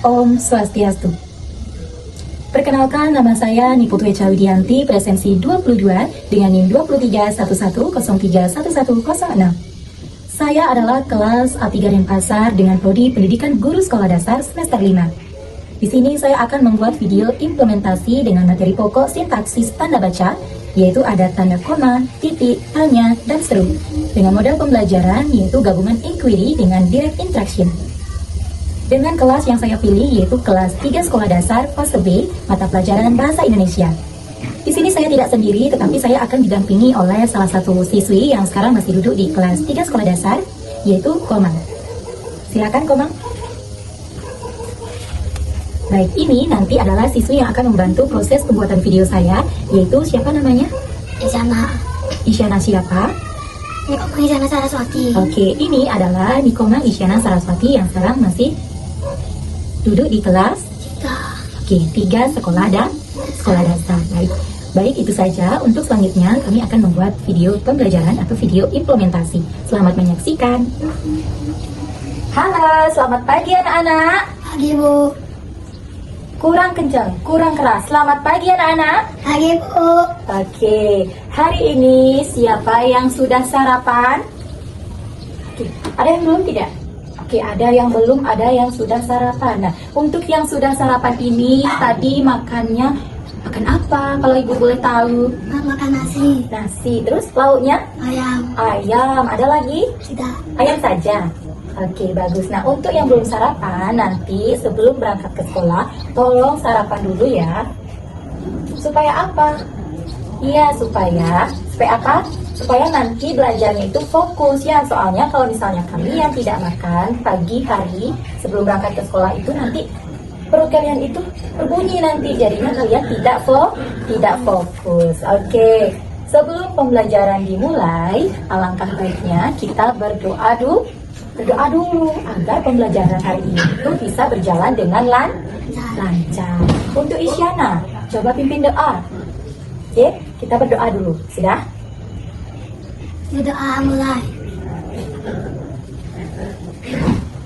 Om Swastiastu. Perkenalkan, nama saya Niputu Echa Widianti, presensi 22 dengan NIM 2311031106. Saya adalah kelas A3 Denpasar dengan prodi Pendidikan Guru Sekolah Dasar semester 5. Di sini saya akan membuat video implementasi dengan materi pokok sintaksis tanda baca, yaitu ada tanda koma, titik, tanya, dan seru. Dengan model pembelajaran yaitu gabungan inquiry dengan direct interaction. Dengan kelas yang saya pilih yaitu kelas 3 Sekolah Dasar fase B, mata pelajaran Bahasa Indonesia. Di sini saya tidak sendiri, tetapi saya akan didampingi oleh salah satu siswi yang sekarang masih duduk di kelas 3 Sekolah Dasar, yaitu Komang. Silakan Komang. Baik, ini nanti adalah siswi yang akan membantu proses pembuatan video saya, yaitu siapa namanya? Isyana. Isyana siapa? Nikomang Isyana Saraswati. Oke, ini adalah Nikomang Isyana Saraswati yang sekarang masih duduk di kelas 3 sekolah dasar. Baik, itu saja. Untuk selanjutnya kami akan membuat video pembelajaran atau video implementasi. Selamat menyaksikan. Halo, selamat pagi anak-anak. Pagi Bu. Kurang kencang, kurang keras. Selamat pagi anak-anak. Pagi Bu. Oke, hari ini siapa yang sudah sarapan? Oke, ada yang belum tidak? Oke, ada yang belum, ada yang sudah sarapan. Nah, untuk yang sudah sarapan ini tadi makannya makan apa? Kalau ibu boleh tahu? Makan nasi. Nasi, terus lauknya? Ayam. Ayam. Ada lagi? Tidak. Ayam saja. Oke, bagus. Nah, untuk yang belum sarapan, nanti sebelum berangkat ke sekolah, tolong sarapan dulu ya. Supaya apa? Iya, supaya apa? Supaya nanti belajarnya itu fokus ya. Soalnya kalau misalnya kami yang tidak makan pagi hari sebelum berangkat ke sekolah itu nanti perut kalian itu berbunyi nanti. Jadinya kalian tidak fokus. Oke. Sebelum pembelajaran dimulai, alangkah baiknya kita berdoa dulu agar pembelajaran hari ini itu bisa berjalan dengan lancar. Untuk Isyana, coba pimpin doa. Oke, kita berdoa dulu. Sudah? Berdoa mulai.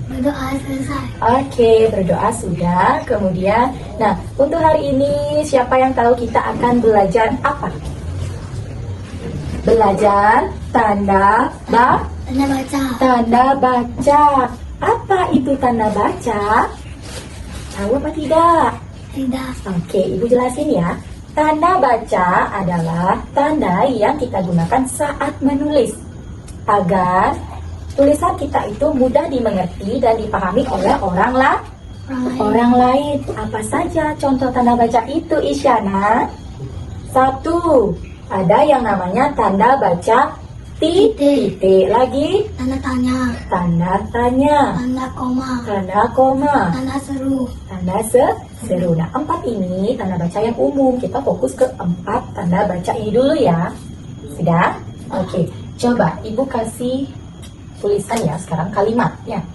Berdoa selesai. Oke, berdoa sudah. Kemudian, nah untuk hari ini siapa yang tahu kita akan belajar apa? Belajar tanda baca. Tanda baca. Apa itu tanda baca? Tahu apa tidak? Tidak. Oke, Ibu jelasin ya. Tanda baca adalah tanda yang kita gunakan saat menulis agar tulisan kita itu mudah dimengerti dan dipahami oleh orang lain. Apa saja contoh tanda baca itu, Isyana? 1. Ada yang namanya tanda baca titik. Lagi Tanda tanya. tanda tanya, Tanda koma. tanda seru. Tanda Seru. Nah, 4 ini tanda baca yang umum. Kita fokus ke 4 tanda baca ini dulu ya. Sudah? Oke. Coba Ibu kasih tulisan ya sekarang kalimatnya.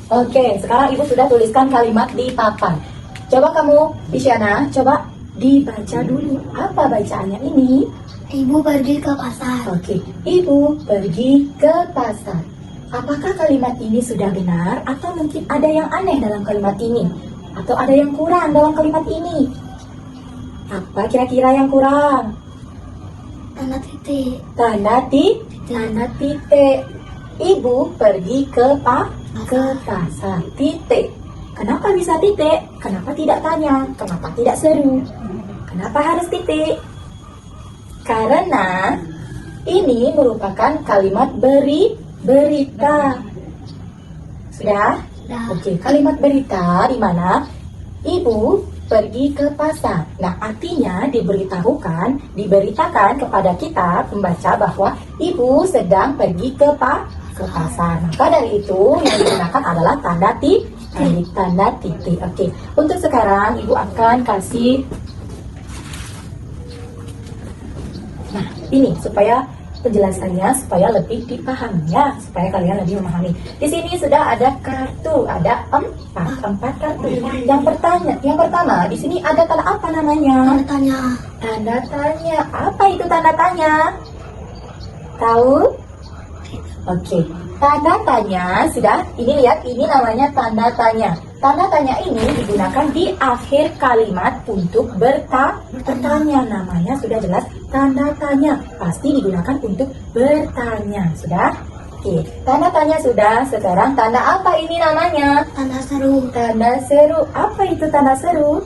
Oke, sekarang Ibu sudah tuliskan kalimat di papan. Coba kamu, Isyana, coba dibaca dulu. Apa bacaannya ini? Ibu pergi ke pasar. Oke, Ibu pergi ke pasar. Apakah kalimat ini sudah benar atau mungkin ada yang aneh dalam kalimat ini? Atau ada yang kurang dalam kalimat ini? Apa kira-kira yang kurang? Tanda titik. Tanda titik. Ibu pergi ke pasar. Titik. Kenapa bisa titik? Kenapa tidak tanya? Kenapa tidak seru? Kenapa harus titik? Karena ini merupakan kalimat berita. Sudah? Oke, kalimat berita di mana Ibu pergi ke pasar. Nah, artinya diberitakan kepada kita pembaca bahwa Ibu sedang pergi ke pasar. Maka dari itu yang digunakan adalah tanda titik. Oke, untuk sekarang Ibu akan kasih. Nah, ini supaya penjelasannya supaya lebih dipahami ya, supaya kalian lebih memahami. Di sini sudah ada kartu, ada empat kartu. Yang pertama di sini ada tanda apa namanya? Tanda tanya. Tanda tanya. Apa itu tanda tanya? Tahu? Oke. Tanda tanya sudah. Ini lihat, ini namanya tanda tanya. Tanda tanya ini digunakan di akhir kalimat untuk bertanya. Namanya sudah jelas, tanda tanya. Pasti digunakan untuk bertanya. Sudah? Oke, tanda tanya sudah. Sekarang tanda apa ini namanya? Tanda seru. Tanda seru. Apa itu tanda seru?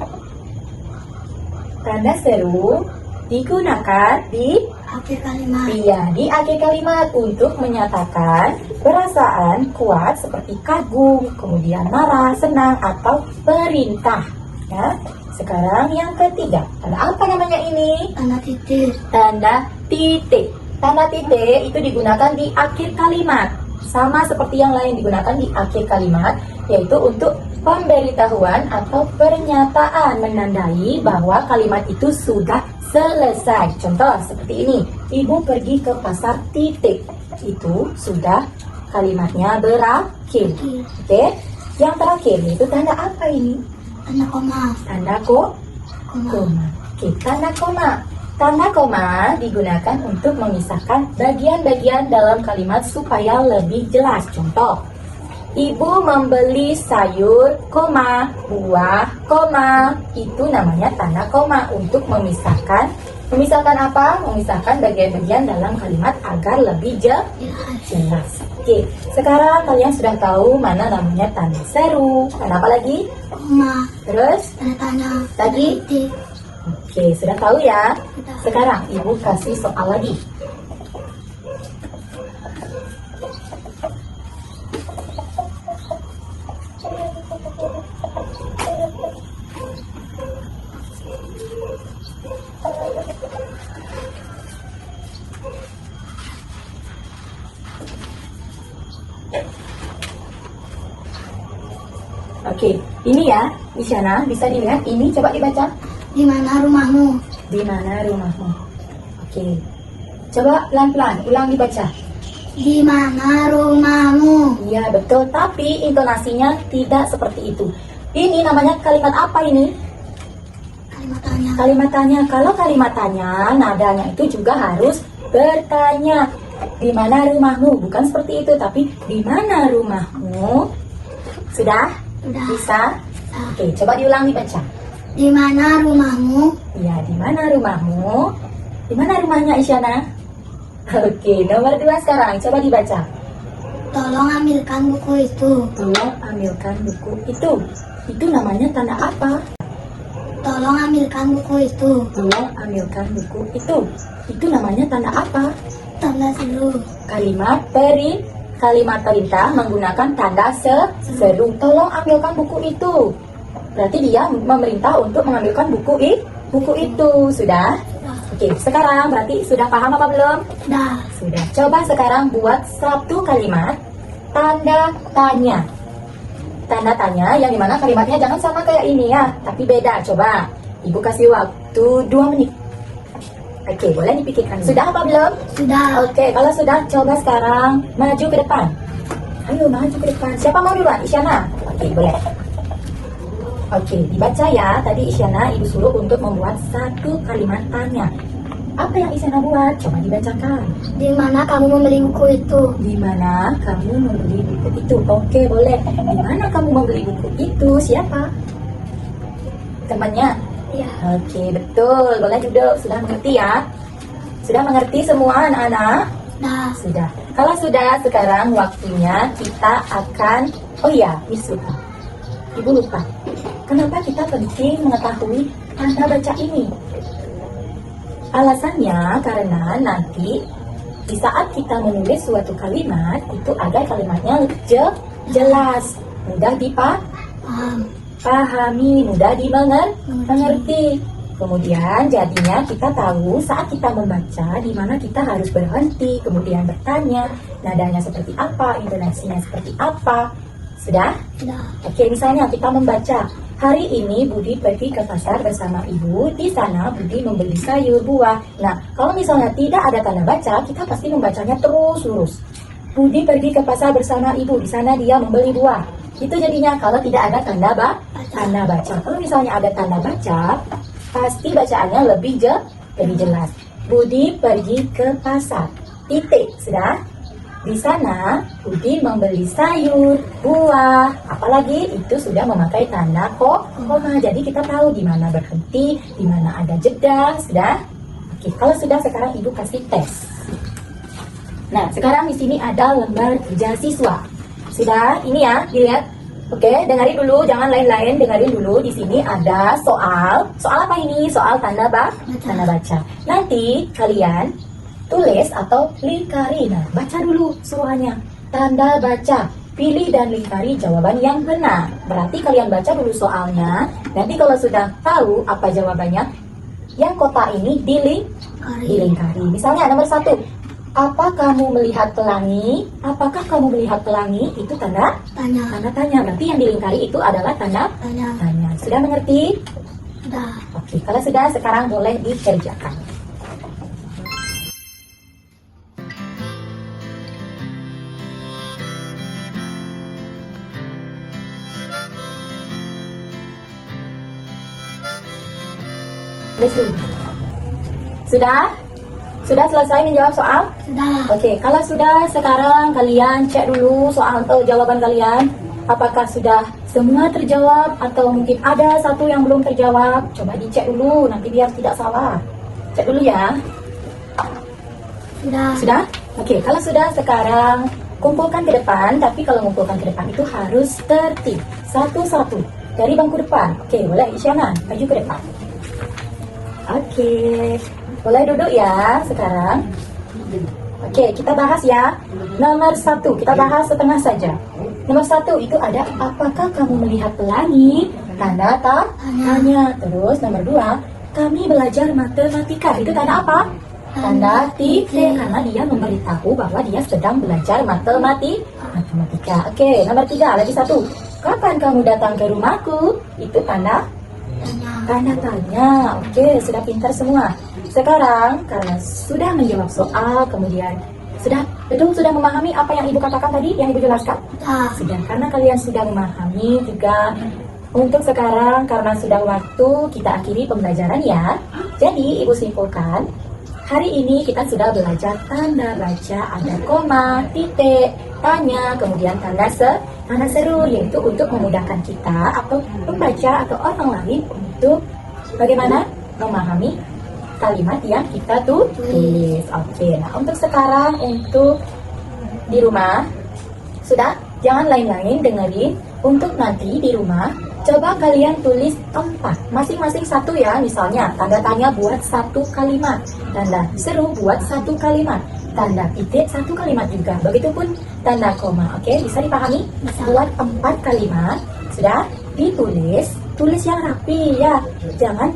Tanda seru digunakan di Akhir kalimat. di akhir kalimat untuk menyatakan perasaan kuat seperti kagum, kemudian marah, senang, atau perintah. Ya. Sekarang yang ketiga, tanda apa namanya ini? Tanda titik. Tanda titik. Tanda titik itu digunakan di akhir kalimat. Sama seperti yang lain digunakan di akhir kalimat, yaitu untuk pemberitahuan atau pernyataan menandai bahwa kalimat itu sudah selesai. Contoh seperti ini, ibu pergi ke pasar titik. Itu sudah kalimatnya berakhir. Oke, yang terakhir itu tanda apa ini? Tanda koma. Tanda Koma. koma. Oke, tanda koma. Tanda koma digunakan untuk memisahkan bagian-bagian dalam kalimat supaya lebih jelas. Contoh, ibu membeli sayur, koma, buah, koma. Itu namanya tanda koma untuk memisahkan. Memisahkan apa? Memisahkan bagian-bagian dalam kalimat agar lebih jelas. Oke, sekarang kalian sudah tahu mana namanya tanda seru. Tanda apa lagi? Koma. Terus? Tanda tanya. Tadi? Tanda titik. Oke, sudah tahu ya? Sudah. Sekarang ibu kasih soal lagi. Oke, ini ya, Isyana, bisa dilihat ini, coba dibaca. Di mana rumahmu? Di mana rumahmu? Oke, coba pelan-pelan, ulang dibaca. Di mana rumahmu? Iya, betul, tapi intonasinya tidak seperti itu. Ini namanya kalimat apa ini? Kalimat tanya. Kalimat tanya. Kalau kalimat tanya, nadanya itu juga harus bertanya. Di mana rumahmu? Bukan seperti itu, tapi di mana rumahmu? Sudah? Sudah. Bisa? Oke, coba diulang dibaca. Di mana rumahmu? Iya, di mana rumahmu? Di mana rumahnya Isyana? Oke, nomor 2 sekarang. Coba dibaca. Tolong ambilkan buku itu. Tolong ambilkan buku itu. Itu namanya tanda apa? Tolong ambilkan buku itu. Tolong ambilkan buku itu. Itu namanya tanda apa? Tanda seru. Kalimat perintah menggunakan tanda seru. Tolong ambilkan buku itu. Berarti dia memerintah untuk mengambilkan buku itu. Sudah? Oke, sekarang berarti sudah paham apa belum? Dah. Sudah. Coba sekarang buat satu kalimat tanda tanya. Tanda tanya yang dimana kalimatnya jangan sama kayak ini ya, tapi beda. Coba, Ibu kasih waktu 2 menit. Oke, boleh dipikirkan. Sudah apa belum? Sudah. Oke, kalau sudah, coba sekarang maju ke depan. Ayo, maju ke depan. Siapa mau duluan? Isyana? Oke, boleh. Oke, dibaca ya. Tadi Isyana Ibu suruh untuk membuat satu kalimat tanya. Apa yang Isyana buat? Coba dibacakan. Di mana kamu membeli buku itu? Di mana kamu membeli buku itu? Oke, boleh. Di mana kamu membeli buku itu? Siapa? Temannya? Ya. Oke, betul. Boleh duduk. Sudah mengerti ya? Sudah mengerti semua anak-anak? Dah. Sudah. Kalau sudah, sekarang waktunya kita akan... Oh iya, Miss lupa. Ibu lupa. Kenapa kita penting mengetahui tanda baca ini? Alasannya karena nanti di saat kita menulis suatu kalimat, itu agar kalimatnya jelas, mudah dipahami, mudah dimengerti. Kemudian jadinya kita tahu saat kita membaca di mana kita harus berhenti, kemudian bertanya, nadanya seperti apa, intonasinya seperti apa. Sudah? Sudah. Oke, misalnya kita membaca Hari ini Budi pergi ke pasar bersama ibu. Di sana Budi membeli sayur, buah. Nah, kalau misalnya tidak ada tanda baca, kita pasti membacanya terus lurus. Budi pergi ke pasar bersama ibu. Di sana dia membeli buah. Itu jadinya kalau tidak ada tanda baca. Kalau misalnya ada tanda baca, pasti bacaannya lebih jelas. Budi pergi ke pasar. Titik, sudah? Di sana Budi membeli sayur, buah, apalagi itu sudah memakai tanda koma. Jadi kita tahu di mana berhenti, di mana ada jeda, sudah? Oke, kalau sudah sekarang ibu kasih tes. Nah, sekarang di sini ada lembar kerja siswa. Sudah? Ini ya, dilihat. Oke, dengarin dulu, jangan lain-lain, dengarin dulu. Di sini ada soal. Soal apa ini? Soal tanda baca. Nanti kalian tulis atau lingkari. Nah, baca dulu suruhannya. Tanda baca. Pilih dan lingkari jawaban yang benar. Berarti kalian baca dulu soalnya. Nanti kalau sudah tahu apa jawabannya, yang kotak ini dilingkari. Misalnya nomor 1. Apa kamu melihat pelangi? Apakah kamu melihat pelangi? Itu tanda tanya. Berarti yang dilingkari itu adalah tanya. Sudah mengerti? Sudah. Oke, kalau sudah sekarang boleh dikerjakan. Sudah selesai menjawab soal? Sudah. Oke, kalau sudah sekarang kalian cek dulu soal jawaban kalian. Apakah sudah semua terjawab atau mungkin ada satu yang belum terjawab? Coba dicek dulu nanti biar tidak salah. Cek dulu ya. Sudah? Oke, kalau sudah sekarang kumpulkan ke depan. Tapi kalau mengumpulkan ke depan itu harus tertib. Satu-satu dari bangku depan. Oke, boleh Isyana maju ke depan. Oke, boleh duduk ya sekarang. Oke, kita bahas ya. Nomor 1, kita bahas setengah saja. Nomor 1 itu ada apakah kamu melihat pelangi? Tanda tanya. Terus nomor 2, kami belajar matematika. Itu tanda apa? Tanda titik, karena dia memberitahu bahwa dia sedang belajar matematika. Oke, nomor 3, lagi 1. Kapan kamu datang ke rumahku? Itu tanda tanya. Oke, sudah pintar semua. Sekarang karena sudah menjawab soal, kemudian sudah memahami apa yang ibu katakan tadi, yang ibu jelaskan. Sudah, karena kalian sudah memahami juga. Untuk sekarang karena sudah waktu, kita akhiri pembelajaran ya. Jadi ibu simpulkan, hari ini kita sudah belajar tanda baca, ada koma, titik, tanya, kemudian tanda seru, yaitu untuk memudahkan kita atau pembaca atau orang lain untuk bagaimana memahami kalimat yang kita tulis. Oke, nah untuk sekarang untuk di rumah sudah, jangan lain-lain, dengerin. Untuk nanti di rumah coba kalian tulis 4, masing-masing 1 ya. Misalnya tanda tanya buat 1 kalimat, tanda seru buat 1 kalimat, tanda titik 1 kalimat juga. Begitupun tanda koma. Oke, bisa dipahami? Buat 4 kalimat. Sudah tulis yang rapi ya. Jangan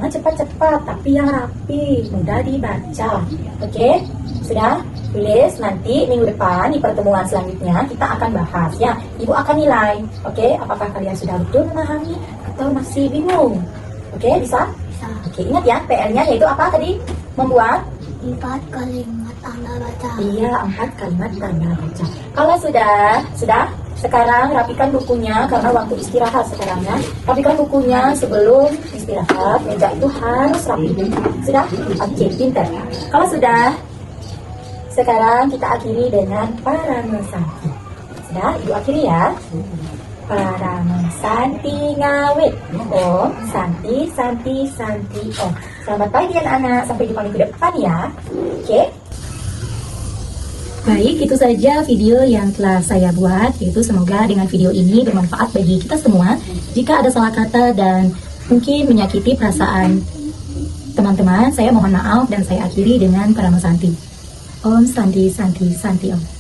cepat-cepat, tapi yang rapi, mudah dibaca. Oke, sudah? Tulis, nanti minggu depan di pertemuan selanjutnya kita akan bahas ya. Ibu akan nilai. Oke, apakah kalian sudah betul memahami atau masih bingung? Oke, bisa? Oke, ingat ya, PR-nya yaitu apa tadi? Membuat 4 kalimat tanda baca. Iya, 4 kalimat tanda baca. Kalau sudah, sekarang rapikan bukunya karena waktu istirahat sekarang ya. Rapikan bukunya sebelum istirahat. Meja itu harus rapi. Sudah? Oke, pintar. Kalau sudah, sekarang kita akhiri dengan Parama Santi. Sudah? Ibu akhiri ya. Parama Santi ngawit. Om, Santi Om. Selamat pagi anak-anak. Sampai jumpa minggu depan ya. Oke. Baik, itu saja video yang telah saya buat, yaitu semoga dengan video ini bermanfaat bagi kita semua. Jika ada salah kata dan mungkin menyakiti perasaan teman-teman, saya mohon maaf dan saya akhiri dengan Parama Santi. Om Santi Om.